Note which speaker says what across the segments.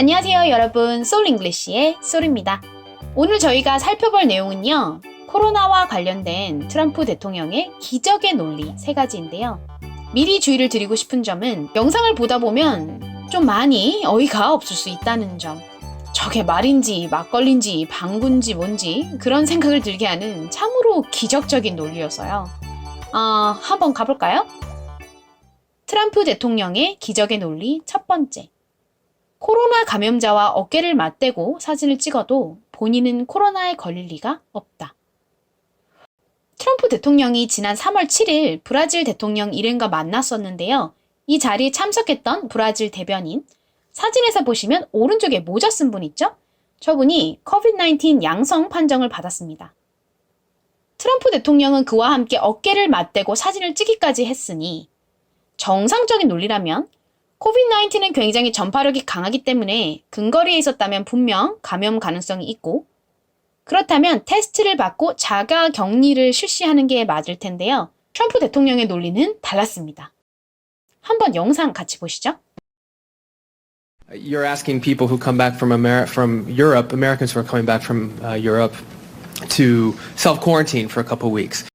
Speaker 1: 안녕하세요 여러분, 소울잉글리시의 소울입니다. 오늘 저희가 살펴볼 내용은요, 코로나와 관련된 트럼프 대통령의 기적의 논리 3가지인데요. 미리 주의를 드리고 싶은 점은 영상을 보다 보면 좀 많이 어이가 없을 수 있다는 점, 저게 말인지 막걸리인지 방구인지 뭔지 그런 생각을 들게 하는 참으로 기적적인 논리였어요. 한번 가볼까요? 트럼프 대통령의 기적의 논리 첫 번째. 코로나 감염자와 어깨를 맞대고 사진을 찍어도 본인은 코로나에 걸릴 리가 없다. 트럼프 대통령이 지난 3월 7일 브라질 대통령 일행과 만났었는데요. 이 자리에 참석했던 브라질 대변인, 사진에서 보시면 오른쪽에 모자 쓴 분 있죠? 저분이 COVID-19 양성 판정을 받았습니다. 트럼프 대통령은 그와 함께 어깨를 맞대고 사진을 찍기까지 했으니 정상적인 논리라면 COVID-19는 굉장히 전파력이 강하기 때문에 근거리에 있었다면 분명 감염 가능성이 있고, 그렇다면 테스트를 받고 자가 격리를 실시하는 게 맞을 텐데요. 트럼프 대통령의 논리는 달랐습니다. 한번 영상 같이 보시죠.
Speaker 2: You're asking people who come back from Europe, Americans who are coming back from Europe, to self-quarantine for a couple weeks.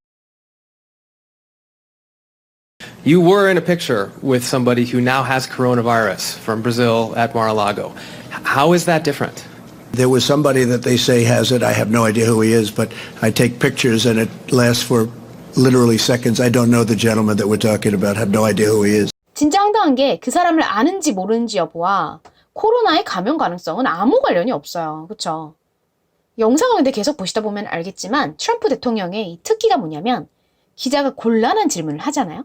Speaker 2: You were in a picture with somebody who now has coronavirus from Brazil at Mar-a-Lago. How is that different?
Speaker 3: There was somebody that they say has it. I have no idea who he is, but I take pictures and it lasts for literally seconds. I don't know the gentleman that we're talking about. I have no idea who he is.
Speaker 1: 진짜 황당한 게 그 사람을 아는지 모르는지 여부와 코로나의 감염 가능성은 아무 관련이 없어요. 그쵸? 영상을 근데 계속 보시다 보면 알겠지만 트럼프 대통령의 이 특기가 뭐냐면 기자가 곤란한 질문을 하잖아요.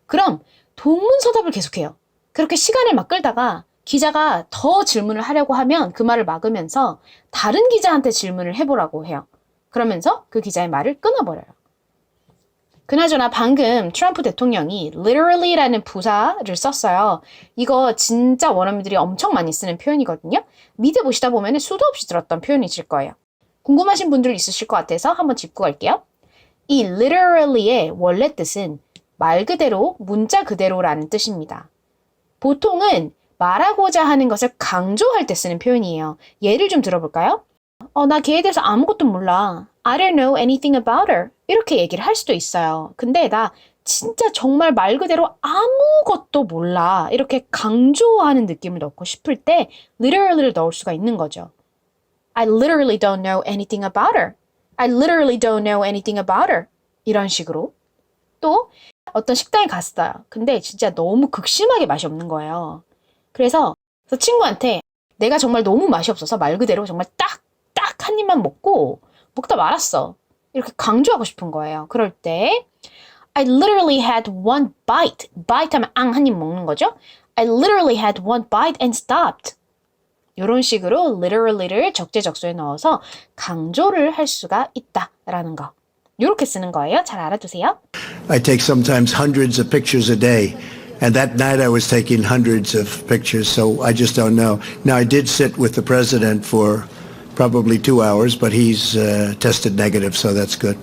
Speaker 1: 그럼 동문서답을 계속해요. 그렇게 시간을 막 끌다가 기자가 더 질문을 하려고 하면 그 말을 막으면서 다른 기자한테 질문을 해보라고 해요. 그러면서 그 기자의 말을 끊어버려요. 그나저나 방금 트럼프 대통령이 literally라는 부사를 썼어요. 이거 진짜 원어민들이 엄청 많이 쓰는 표현이거든요. 밑에 보시다 보면 수도 없이 들었던 표현이실 거예요. 궁금하신 분들 있으실 것 같아서 한번 짚고 갈게요. 이 literally의 원래 뜻은 말 그대로, 문자 그대로라는 뜻입니다. 보통은 말하고자 하는 것을 강조할 때 쓰는 표현이에요. 예를 좀 들어볼까요? 나 걔에 대해서 아무것도 몰라. I don't know anything about her. 이렇게 얘기를 할 수도 있어요. 근데 나 진짜 정말 말 그대로 아무것도 몰라. 이렇게 강조하는 느낌을 넣고 싶을 때 literally를 넣을 수가 있는 거죠. I literally don't know anything about her. I literally don't know anything about her. 이런 식으로. 또 어떤 식당에 갔어요. 근데 진짜 너무 극심하게 맛이 없는 거예요. 그래서 친구한테 내가 정말 너무 맛이 없어서 말 그대로 정말 딱 한 입만 먹다 말았어. 이렇게 강조하고 싶은 거예요. 그럴 때 I literally had one bite. bite 하면 한 입 먹는 거죠. I literally had one bite and stopped. 이런 식으로 literally를 적재적소에 넣어서 강조를 할 수가 있다라는 거. 이렇게 쓰는 거예요. 잘 알아두세요.
Speaker 3: I take sometimes hundreds of pictures a day. And that night I was taking hundreds of pictures, so I just don't know. Now, I did sit with the president for probably 2 hours, but he's tested negative, so that's good.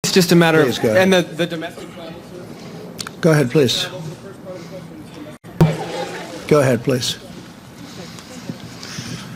Speaker 2: It's just a matter
Speaker 3: Please
Speaker 2: of...
Speaker 3: go ahead.
Speaker 2: And the domestic...
Speaker 3: Go ahead, please. Go ahead, please.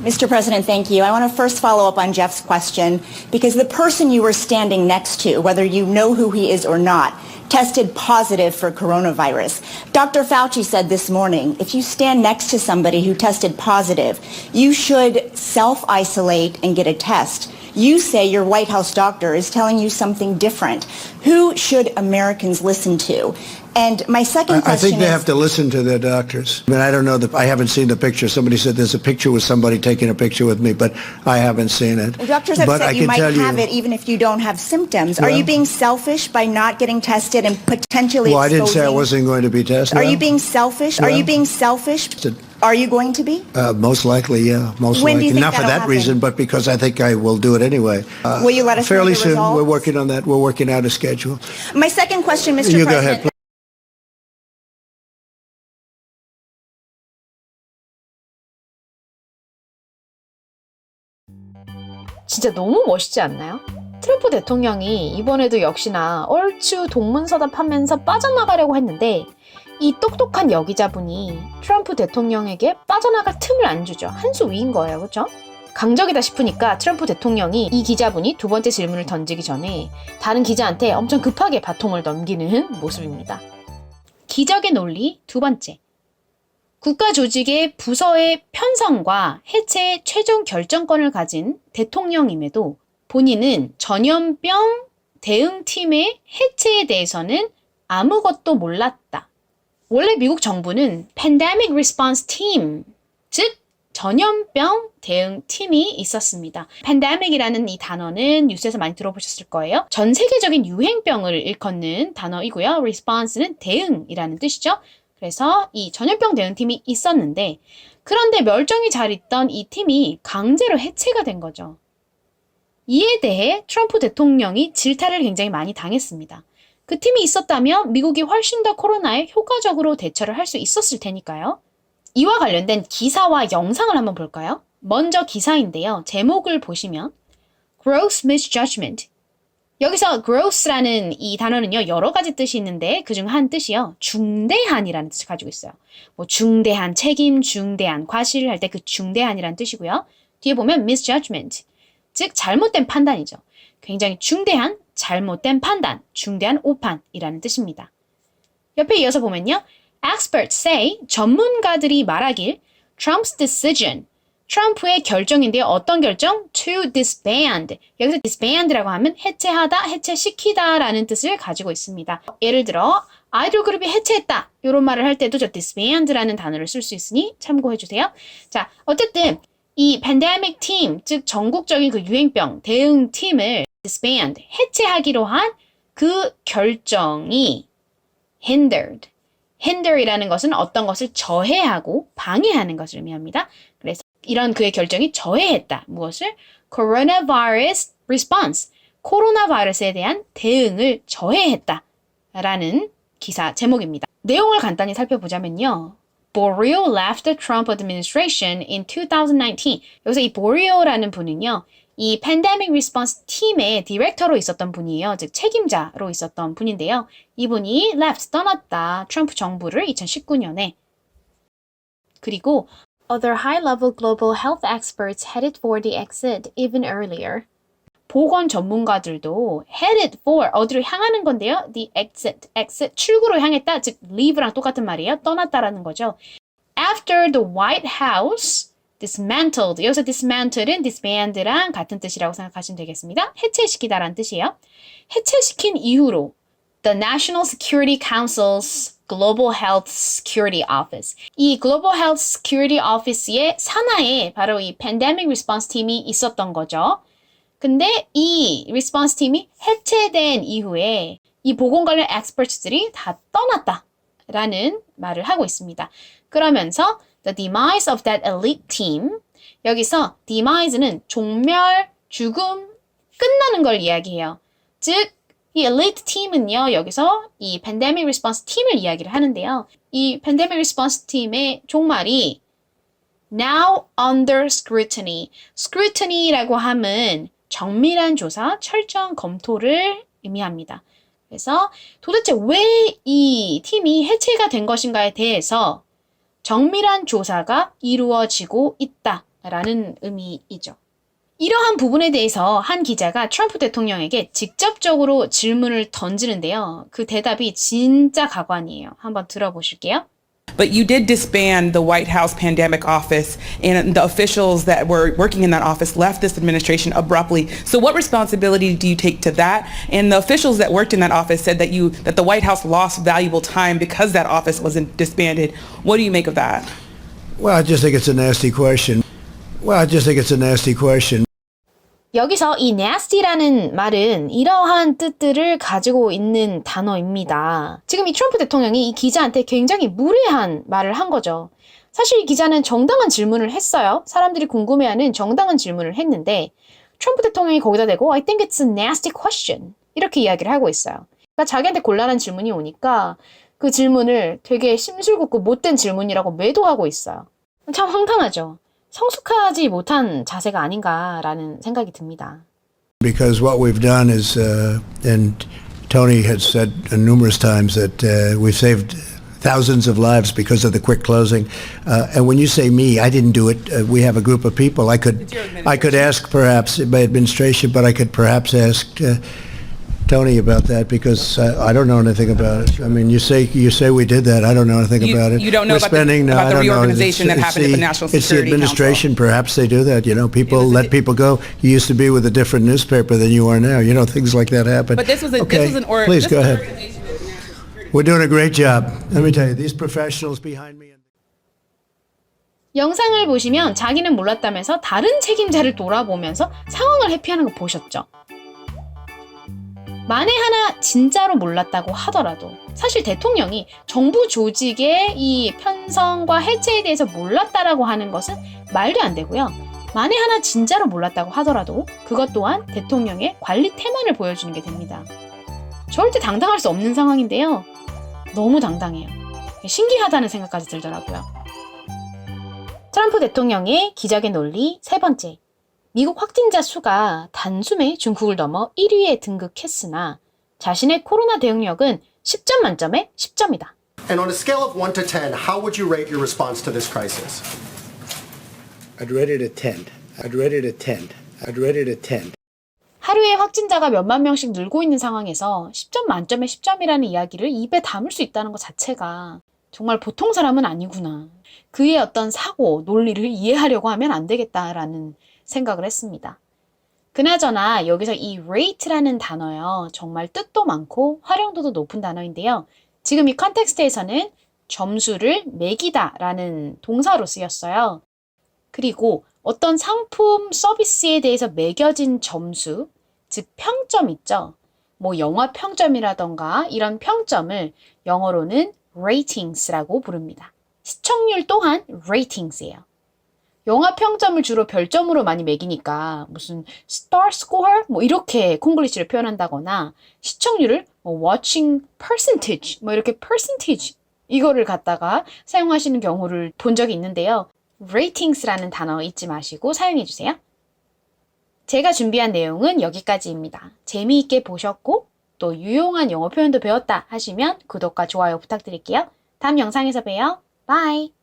Speaker 4: Mr. President, thank you. I want to first follow up on Jeff's question because the person you were standing next to, whether you know who he is or not, tested positive for coronavirus. Dr. Fauci said this morning, if you stand next to somebody who tested positive, you should self-isolate and get a test. You say your White House doctor is telling you something different. Who should Americans listen to? And my second question
Speaker 3: I think they
Speaker 4: is...
Speaker 3: have to listen to their doctors. I mean, I don't know. I haven't seen the picture. Somebody said there's a picture with somebody taking a picture with me, but I haven't seen it.
Speaker 4: Well, doctors have
Speaker 3: but
Speaker 4: said
Speaker 3: I
Speaker 4: you
Speaker 3: can
Speaker 4: might
Speaker 3: tell
Speaker 4: have it even if you don't have symptoms. Are
Speaker 3: Well-
Speaker 4: you being selfish by not getting tested and potentially
Speaker 3: Well, I didn't say I
Speaker 4: exposing-
Speaker 3: wasn't going to be tested.
Speaker 4: Are you being selfish? Are
Speaker 3: Well-
Speaker 4: you being selfish? Are you going to be?
Speaker 3: Most likely, yeah. Most
Speaker 4: When do you
Speaker 3: likely.
Speaker 4: think
Speaker 3: Not for
Speaker 4: that'll
Speaker 3: that
Speaker 4: happen?
Speaker 3: reason, but because I think I will do it anyway.
Speaker 4: Will you let us know
Speaker 3: fairly
Speaker 4: the
Speaker 3: soon?
Speaker 4: results?
Speaker 3: We're working on that. We're working out a schedule.
Speaker 4: My second question, Mr.
Speaker 3: You go
Speaker 4: President.
Speaker 3: ahead, please.
Speaker 1: 진짜 너무 멋있지 않나요? 트럼프 대통령이 이번에도 역시나 얼추 동문서답하면서 빠져나가려고 했는데 이 똑똑한 여기자분이 트럼프 대통령에게 빠져나갈 틈을 안 주죠. 한 수 위인 거예요. 그렇죠? 강적이다 싶으니까 트럼프 대통령이 이 기자분이 두 번째 질문을 던지기 전에 다른 기자한테 엄청 급하게 바통을 넘기는 모습입니다. 기적의 논리 두 번째. 국가 조직의 부서의 편성과 해체의 최종 결정권을 가진 대통령임에도 본인은 전염병 대응팀의 해체에 대해서는 아무것도 몰랐다. 원래 미국 정부는 Pandemic Response Team, 즉 전염병 대응팀이 있었습니다. Pandemic이라는 이 단어는 뉴스에서 많이 들어보셨을 거예요. 전 세계적인 유행병을 일컫는 단어이고요. Response는 대응이라는 뜻이죠. 그래서 이 전염병 대응팀이 있었는데 그런데 멀쩡히 잘 있던 이 팀이 강제로 해체가 된 거죠. 이에 대해 트럼프 대통령이 질타를 굉장히 많이 당했습니다. 그 팀이 있었다면 미국이 훨씬 더 코로나에 효과적으로 대처를 할 수 있었을 테니까요. 이와 관련된 기사와 영상을 한번 볼까요? 먼저 기사인데요. 제목을 보시면 Gross Misjudgment. 여기서 gross라는 이 단어는요. 여러 가지 뜻이 있는데 그중 한 뜻이요. 중대한이라는 뜻을 가지고 있어요. 뭐 중대한 책임, 중대한 과실 할 때 그 중대한이라는 뜻이고요. 뒤에 보면 misjudgment. 즉 잘못된 판단이죠. 굉장히 중대한 잘못된 판단, 중대한 오판이라는 뜻입니다. 옆에 이어서 보면요. Experts say, 전문가들이 말하길 Trump's decision, 트럼프의 결정인데요. 어떤 결정? To disband. 여기서 disband라고 하면 해체하다, 해체시키다 라는 뜻을 가지고 있습니다. 예를 들어 아이돌 그룹이 해체했다. 이런 말을 할 때도 저 disband라는 단어를 쓸 수 있으니 참고해 주세요. 자, 어쨌든 이 팬데믹 팀, 즉 전국적인 그 유행병 대응 팀을 disband, 해체하기로 한 그 결정이 hindered. hinder이라는 것은 어떤 것을 저해하고 방해하는 것을 의미합니다. 그래서 이런 그의 결정이 저해했다. 무엇을? coronavirus response. 코로나 바이러스에 대한 대응을 저해했다. 라는 기사 제목입니다. 내용을 간단히 살펴보자면요. Borio left the Trump administration in 2019. 여기서 이 Borio라는 분은요. 이 Pandemic Response 팀의 디렉터로 있었던 분이에요. 즉 책임자로 있었던 분인데요. 이분이 left, 떠났다. 트럼프 정부를 2019년에. 그리고 Other high-level global health experts headed for the exit even earlier. 보건 전문가들도 headed for, 어디로 향하는 건데요. The exit, 출구로 향했다. 즉 leave랑 똑같은 말이에요. 떠났다라는 거죠. After the White House dismantled, 여기서 dismantle은 disband랑 같은 뜻이라고 생각하시면 되겠습니다. 해체시키다라는 뜻이에요. 해체시킨 이후로 The National Security Council's Global Health Security Office. 이 Global Health Security Office의 산하에 바로 이 Pandemic Response Team이 있었던 거죠. 근데 이 Response Team이 해체된 이후에 이 보건 관련 experts들이 다 떠났다라는 말을 하고 있습니다. 그러면서 The demise of that elite team, 여기서 demise는 종멸, 죽음, 끝나는 걸 이야기해요. 즉, 이 elite team은요, 여기서 이 pandemic response team을 이야기를 하는데요. 이 pandemic response team의 종말이 now under scrutiny. scrutiny라고 하면 정밀한 조사, 철저한 검토를 의미합니다. 그래서 도대체 왜 이 팀이 해체가 된 것인가에 대해서 정밀한 조사가 이루어지고 있다라는 의미이죠. 이러한 부분에 대해서 한 기자가 트럼프 대통령에게 직접적으로 질문을 던지는데요. 그 대답이 진짜 가관이에요. 한번 들어보실게요.
Speaker 5: But you did disband the White House pandemic office, and the officials that were working in that office left this administration abruptly. So what responsibility do you take to that? And the officials that worked in that office said that the White House lost valuable time because that office wasn't disbanded. What do you make of that?
Speaker 3: Well, I just think it's a nasty question.
Speaker 1: 여기서 이 nasty라는 말은 이러한 뜻들을 가지고 있는 단어입니다. 지금 이 트럼프 대통령이 이 기자한테 굉장히 무례한 말을 한 거죠. 사실 이 기자는 정당한 질문을 했어요. 사람들이 궁금해하는 정당한 질문을 했는데 트럼프 대통령이 거기다 대고 I think it's a nasty question 이렇게 이야기를 하고 있어요. 그러니까 자기한테 곤란한 질문이 오니까 그 질문을 되게 심술궂고 못된 질문이라고 매도하고 있어요. 참 황당하죠. 성숙하지 못한 자세가 아닌가라는 생각이 듭니다.
Speaker 3: Because what we've done is, and Tony had said numerous times that we've saved thousands of lives because of the quick closing. And when you say me, I didn't do it. We have a group of people. I could ask perhaps my administration, but I could perhaps ask Tony about that because I don't know anything about it. I mean, you say we did that. I don't know anything about it.
Speaker 5: You don't know
Speaker 3: We're
Speaker 5: about the
Speaker 3: spending, no, I don't know.
Speaker 5: reorganization that happened at the National
Speaker 3: It's the
Speaker 5: Security
Speaker 3: administration.
Speaker 5: Council.
Speaker 3: Perhaps they do that. You know, people let people go. You used to be with a different newspaper than you are now. You know, things like that happen.
Speaker 5: But this was
Speaker 3: Please go ahead. We're doing a great job. Let me tell you, these professionals behind me.
Speaker 1: 영상을 보시면 자기는 몰랐다면서 다른 책임자를 돌아보면서 상황을 회피하는 거 보셨죠? 만에 하나 진짜로 몰랐다고 하더라도 사실 대통령이 정부 조직의 이 편성과 해체에 대해서 몰랐다라고 하는 것은 말도 안 되고요. 만에 하나 진짜로 몰랐다고 하더라도 그것 또한 대통령의 관리 태만을 보여주는 게 됩니다. 절대 당당할 수 없는 상황인데요. 너무 당당해요. 신기하다는 생각까지 들더라고요. 트럼프 대통령의 기적의 논리 세 번째. 미국 확진자 수가 단숨에 중국을 넘어 1위에 등극했으나 자신의 코로나 대응력은 10점 만점에 10점이다.
Speaker 6: And on a scale of 1 to 10, how would you rate your response to this crisis?
Speaker 3: I'd rate it a 10. I'd rate it a 10. I'd rate it a 10.
Speaker 1: 하루에 확진자가 몇만 명씩 늘고 있는 상황에서 10점 만점에 10점이라는 이야기를 입에 담을 수 있다는 것 자체가 정말 보통 사람은 아니구나. 그의 어떤 사고, 논리를 이해하려고 하면 안 되겠다라는 생각을 했습니다. 그나저나 여기서 이 rate라는 단어요. 정말 뜻도 많고 활용도도 높은 단어인데요. 지금 이 컨텍스트에서는 점수를 매기다 라는 동사로 쓰였어요. 그리고 어떤 상품, 서비스에 대해서 매겨진 점수, 즉 평점 있죠. 뭐 영화 평점이라던가 이런 평점을 영어로는 ratings라고 부릅니다. 시청률 또한 ratings예요. 영화 평점을 주로 별점으로 많이 매기니까 무슨 star score 뭐 이렇게 콩글리시를 표현한다거나 시청률을 뭐 watching percentage 뭐 이렇게 percentage 이거를 갖다가 사용하시는 경우를 본 적이 있는데요. ratings라는 단어 잊지 마시고 사용해 주세요. 제가 준비한 내용은 여기까지입니다. 재미있게 보셨고 또 유용한 영어 표현도 배웠다 하시면 구독과 좋아요 부탁드릴게요. 다음 영상에서 봬요. 바이.